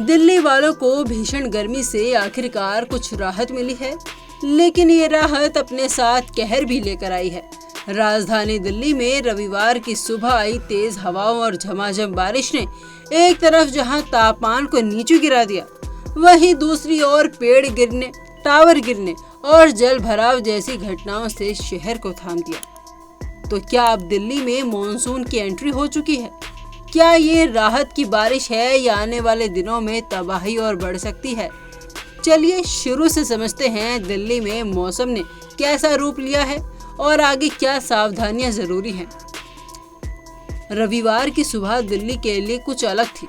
दिल्ली वालों को भीषण गर्मी से आखिरकार कुछ राहत मिली है, लेकिन ये राहत अपने साथ कहर भी लेकर आई है। राजधानी दिल्ली में रविवार की सुबह आई तेज हवाओं और झमाझम बारिश ने एक तरफ जहां तापमान को नीचे गिरा दिया, वहीं दूसरी ओर पेड़ गिरने, टावर गिरने और जल भराव जैसी घटनाओं से शहर को थाम दिया। तो क्या अब दिल्ली में मॉनसून की एंट्री हो चुकी है? क्या ये राहत की बारिश है या आने वाले दिनों में तबाही और बढ़ सकती है? चलिए शुरू से समझते हैं दिल्ली में मौसम ने कैसा रूप लिया है और आगे क्या सावधानियां जरूरी हैं। रविवार की सुबह दिल्ली के लिए कुछ अलग थी।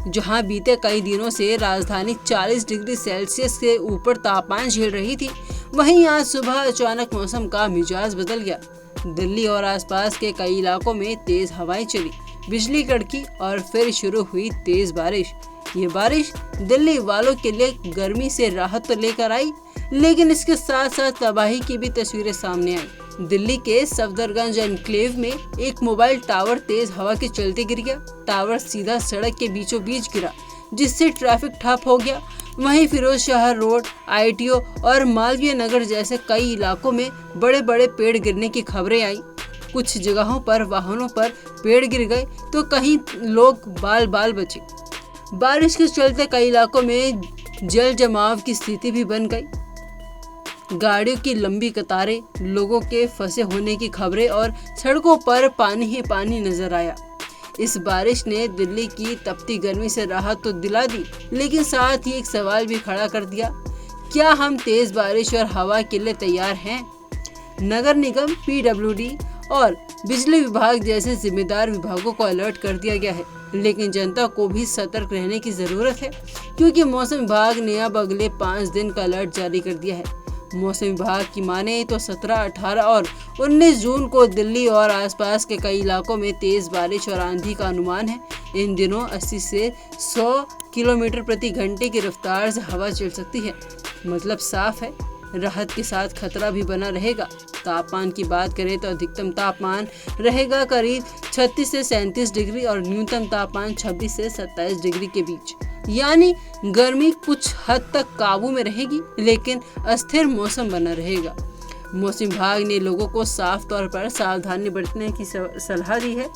जहां बीते कई दिनों से राजधानी 40 डिग्री सेल्सियस से ऊपर तापमान झेल रही थी, वहीं आज सुबह अचानक मौसम का मिजाज बदल गया। दिल्ली और आसपास के कई इलाकों में तेज हवाएं चली, बिजली कड़की और फिर शुरू हुई तेज बारिश। ये बारिश दिल्ली वालों के लिए गर्मी से राहत तो लेकर आई, लेकिन इसके साथ साथ तबाही की भी तस्वीरें सामने आई। दिल्ली के सफदरगंज एनक्लेव में एक मोबाइल टावर तेज हवा के चलते गिर गया। टावर सीधा सड़क के बीचों बीच गिरा, जिससे ट्रैफिक ठप हो गया। वहीं फिरोज शाह रोड, ITO और मालवीय नगर जैसे कई इलाकों में बड़े बड़े पेड़ गिरने की खबरें आई। कुछ जगहों पर वाहनों पर पेड़ गिर गए तो कहीं लोग बाल बाल बचे। बारिश के चलते कई इलाकों में जल जमाव की स्थिति भी बन गई। गाड़ियों की लंबी कतारें, लोगों के फंसे होने की खबरें और सड़कों पर पानी ही पानी नजर आया। इस बारिश ने दिल्ली की तपती गर्मी से राहत तो दिला दी, लेकिन साथ ही एक सवाल भी खड़ा कर दिया, क्या हम तेज बारिश और हवा के लिए तैयार हैं? नगर निगम, PWD और बिजली विभाग जैसे जिम्मेदार विभागों को अलर्ट कर दिया गया है, लेकिन जनता को भी सतर्क रहने की जरूरत है, क्योंकि मौसम विभाग ने अब अगले 5 दिन का अलर्ट जारी कर दिया है। मौसम विभाग की माने तो 17, 18 और 19 जून को दिल्ली और आसपास के कई इलाकों में तेज बारिश और आंधी का अनुमान है। इन दिनों 80 से 100 किलोमीटर प्रति घंटे की रफ्तार से हवा चल सकती है। मतलब साफ है, राहत के साथ खतरा भी बना रहेगा। तापमान की बात करें तो अधिकतम तापमान रहेगा करीब 36 से 37 डिग्री और न्यूनतम तापमान 26 से 27 डिग्री के बीच। यानी गर्मी कुछ हद तक काबू में रहेगी, लेकिन अस्थिर मौसम बना रहेगा। मौसम विभाग ने लोगों को साफ तौर पर सावधानी बरतने की सलाह दी है।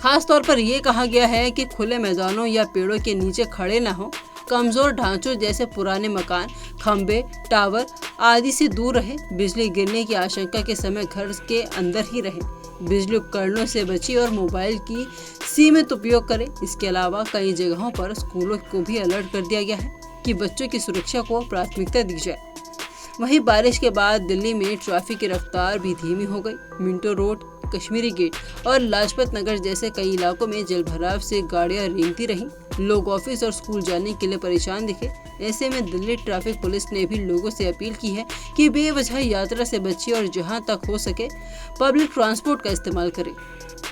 खास तौर पर यह कहा गया है कि खुले मैदानों या पेड़ों के नीचे खड़े न हो, कमजोर ढांचों जैसे पुराने मकान, खंबे, टावर आदि से दूर रहे। बिजली गिरने की आशंका के समय घर के अंदर ही रहे। बिजली उपकरणों से बची और मोबाइल की सीमित उपयोग करें। इसके अलावा कई जगहों पर स्कूलों को भी अलर्ट कर दिया गया है कि बच्चों की सुरक्षा को प्राथमिकता दी जाए। वहीं बारिश के बाद दिल्ली में ट्रैफिक की रफ्तार भी धीमी हो गई। मिंटो रोड, कश्मीरी गेट और लाजपत नगर जैसे कई इलाकों में जल भराव से गाड़ियां रेंगती रहीं। लोग ऑफिस और स्कूल जाने के लिए परेशान दिखे। ऐसे में दिल्ली ट्रैफिक पुलिस ने भी लोगों से अपील की है कि बेवजह यात्रा से बचिए और जहां तक हो सके पब्लिक ट्रांसपोर्ट का इस्तेमाल करें।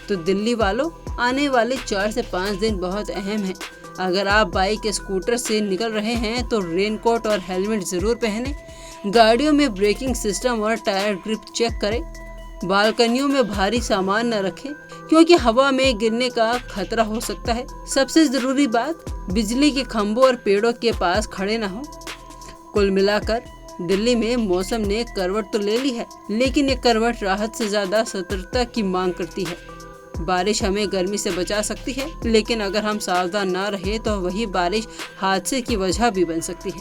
तो दिल्ली वालों, आने वाले 4 से 5 दिन बहुत अहम हैं। अगर आप बाइक या स्कूटर से निकल रहे हैं तो रेनकोट और हेलमेट जरूर पहनें। गाड़ियों में ब्रेकिंग सिस्टम और टायर ग्रिप चेक करें। बालकनियों में भारी सामान न रखें, क्योंकि हवा में गिरने का खतरा हो सकता है। सबसे जरूरी बात, बिजली के खंभों और पेड़ों के पास खड़े न हो। कुल मिलाकर दिल्ली में मौसम ने करवट तो ले ली है, लेकिन ये करवट राहत से ज्यादा सतर्कता की मांग करती है। बारिश हमें गर्मी से बचा सकती है, लेकिन अगर हम सावधान न रहे तो वही बारिश हादसे की वजह भी बन सकती है।